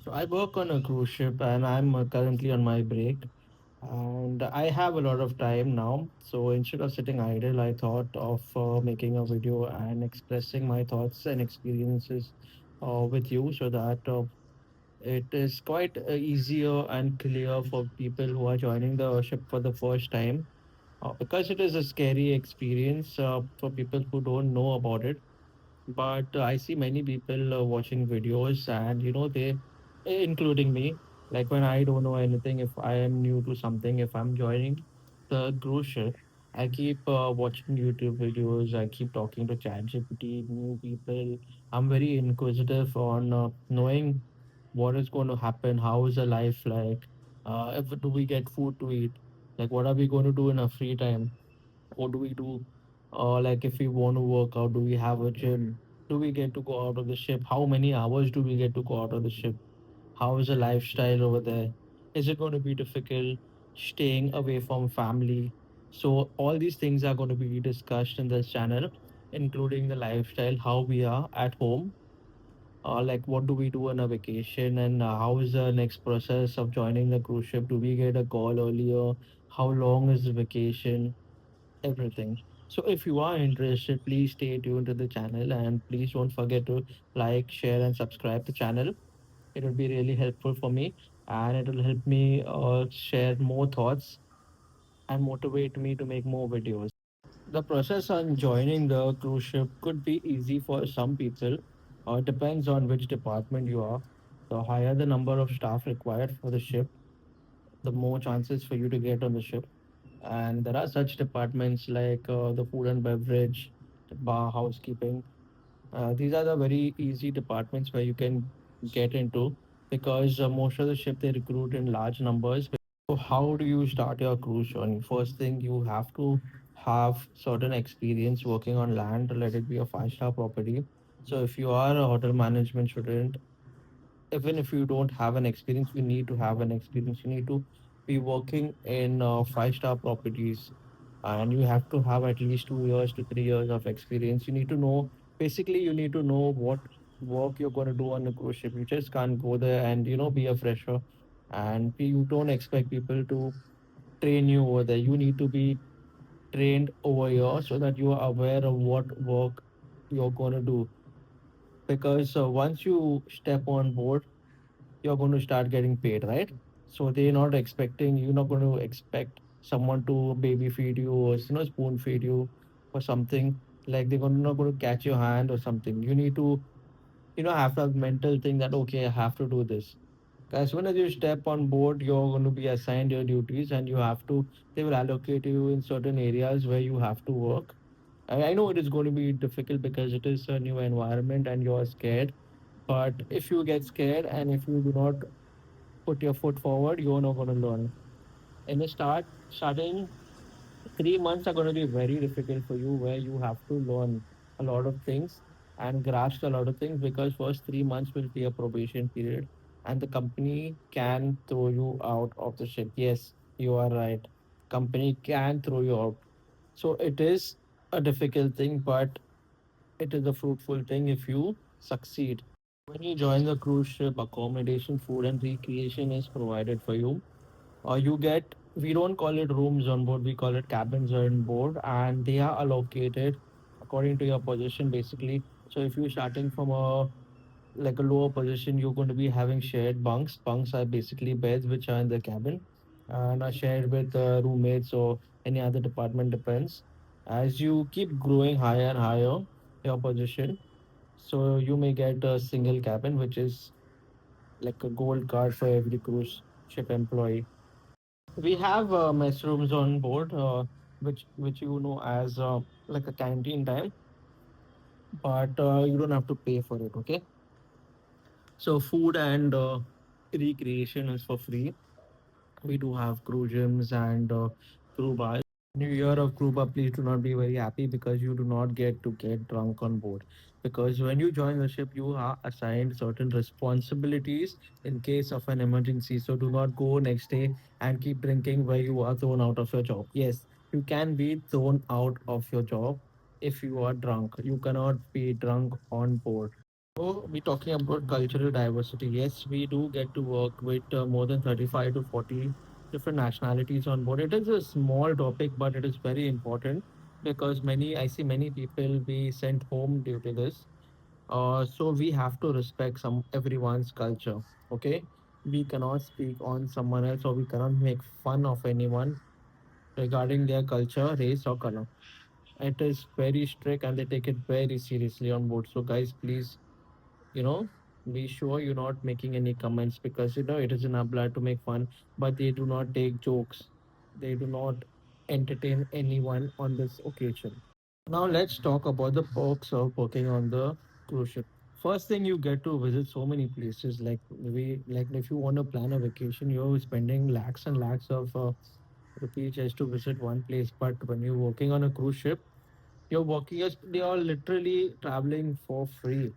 So I work on a cruise ship and I'm currently on my break and I have a lot of time now. So instead of sitting idle, I thought of making a video and expressing my thoughts and experiences with you so that it is quite easier and clear for people who are joining the ship for the first time because it is a scary experience for people who don't know about it. But I see many people watching videos, and they, including me, like when I don't know anything, if I am new to something, if I'm joining the cruise ship, I keep watching YouTube videos. I keep talking to ChatGPT, new people. I'm very inquisitive on knowing what is going to happen. How is the life like? If do we get food to eat? Like, what are we going to do in our free time? What do we do? Like if we want to work out, do we have a gym? Do we get to go out of the ship? How many hours do we get to go out of the ship? How is the lifestyle over there? Is it going to be difficult staying away from family? So all these things are going to be discussed in this channel, including the lifestyle, how we are at home, like what do we do on a vacation, and how is the next process of joining the cruise ship? Do we get a call earlier? How long is the vacation? Everything. So if you are interested, please stay tuned to the channel and please don't forget to like, share, and subscribe the channel. It will be really helpful for me and it will help me share more thoughts and motivate me to make more videos. The process on joining the cruise ship could be easy for some people, or depends on which department you are. The higher the number of staff required for the ship, the more chances for you to get on the ship. And there are such departments like the food and beverage, the bar, housekeeping. These are the very easy departments where you can get into because most of the ship they recruit in large numbers. So how do you start your cruise journey? First thing, you have to have certain experience working on land. Let it be a five-star property. So if you are a hotel management student, even if you don't have an experience, you need to have an experience. You need to be working in five-star properties, and you have to have at least 2 years to 3 years of experience. You need to know, basically, you need to know what work you're going to do on a cruise ship. You just can't go there and be a fresher, and you don't expect people to train you over there. You need to be trained over here so that you are aware of what work you're going to do. Because once you step on board, you're going to start getting paid, right? So you're not going to expect someone to baby feed you or spoon feed you or something. Like not going to catch your hand or something. You need to have that mental thing that okay, I have to do this. As soon as you step on board, you're going to be assigned your duties and they will allocate you in certain areas where you have to work. I know it is going to be difficult because it is a new environment and you're scared. But if you get scared and if you do not put your foot forward, you're not going to learn. In the starting 3 months are going to be very difficult for you, where you have to learn a lot of things and grasp a lot of things because first 3 months will be a probation period, and the company can throw you out of the ship. Yes, you are right. Company can throw you out. So it is a difficult thing, but it is a fruitful thing if you succeed. When you join the cruise ship, accommodation, food, and recreation is provided for you. We don't call it rooms on board, we call it cabins on board, and they are allocated according to your position basically. So if you're starting from a lower position, you're going to be having shared bunks. Bunks are basically beds which are in the cabin and are shared with roommates or any other department, depends. As you keep growing higher and higher, your position, so you may get a single cabin, which is like a gold card for every cruise ship employee. We have mess rooms on board, which as like a canteen time, but you don't have to pay for it. Okay, so food and recreation is for free. We do have crew gyms and crew bars. New year of Cuba, please do not be very happy because you do not get to get drunk on board. Because when you join the ship, you are assigned certain responsibilities in case of an emergency. So do not go next day and keep drinking where you are thrown out of your job. Yes, you can be thrown out of your job if you are drunk. You cannot be drunk on board. So we're talking about cultural diversity. Yes, we do get to work with more than 35 to 40 different nationalities on board. It is a small topic, but it is very important because I see many people be sent home due to this. So we have to respect everyone's culture. Okay, we cannot speak on someone else or we cannot make fun of anyone regarding their culture, race, or color. It is very strict and they take it very seriously on board. So guys, please, you know, be sure you're not making any comments because it is in our blood to make fun, but they do not take jokes. They do not entertain anyone on this occasion. Now let's talk about the perks of working on the cruise ship. First thing, you get to visit so many places. Like if you want to plan a vacation, you're spending lakhs and lakhs of rupees just to visit one place. But when you're working on a cruise ship, you're literally traveling for free.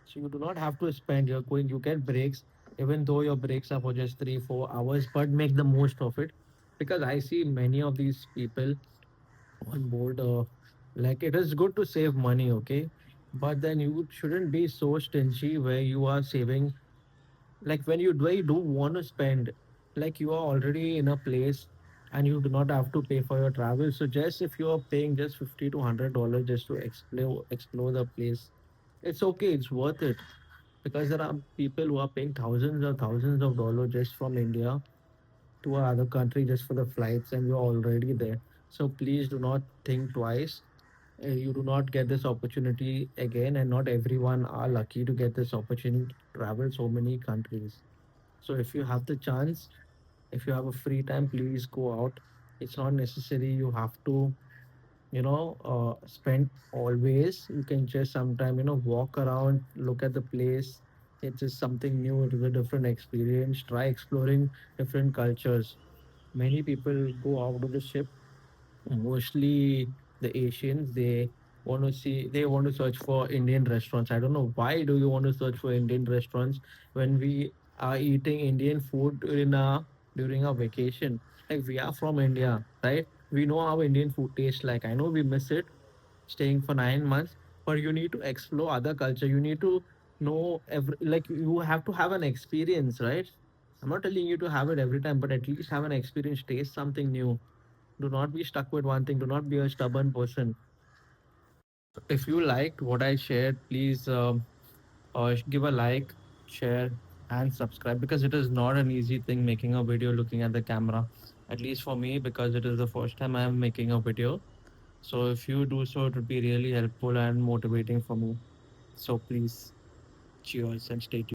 So you do not have to spend. You get breaks, even though your breaks are for just 3, 4 hours, but make the most of it. Because I see many of these people on board, like it is good to save money, okay? But then you shouldn't be so stingy where you are saving, like when you do want to spend, like you are already in a place and you do not have to pay for your travel. So just if you are paying just 50 to $100 just to explore the place, it's okay, it's worth it because there are people who are paying thousands of dollars just from India to another country just for the flights, and you're already there. So please do not think twice. You do not get this opportunity again, and not everyone are lucky to get this opportunity to travel so many countries. So if you have the chance, if you have a free time, please go out. It's not necessary you have to spend always. You can just sometime walk around, look at the place. It's just something new, it is a different experience. Try exploring different cultures. Many people go out of the ship, mostly the Asians. They want to search for Indian restaurants. I don't know why do you want to search for Indian restaurants when we are eating Indian food during our vacation. Like we are from India, right? We know how Indian food tastes like. I know we miss it staying for 9 months, but you need to explore other culture. You need to know like you have to have an experience, right? I'm not telling you to have it every time, but at least have an experience, taste something new. Do not be stuck with one thing. Do not be a stubborn person. If you liked what I shared, please give a like, share, and subscribe because it is not an easy thing making a video looking at the camera. At least for me, because it is the first time I am making a video. So if you do so, it would be really helpful and motivating for me. So please, cheers and stay tuned.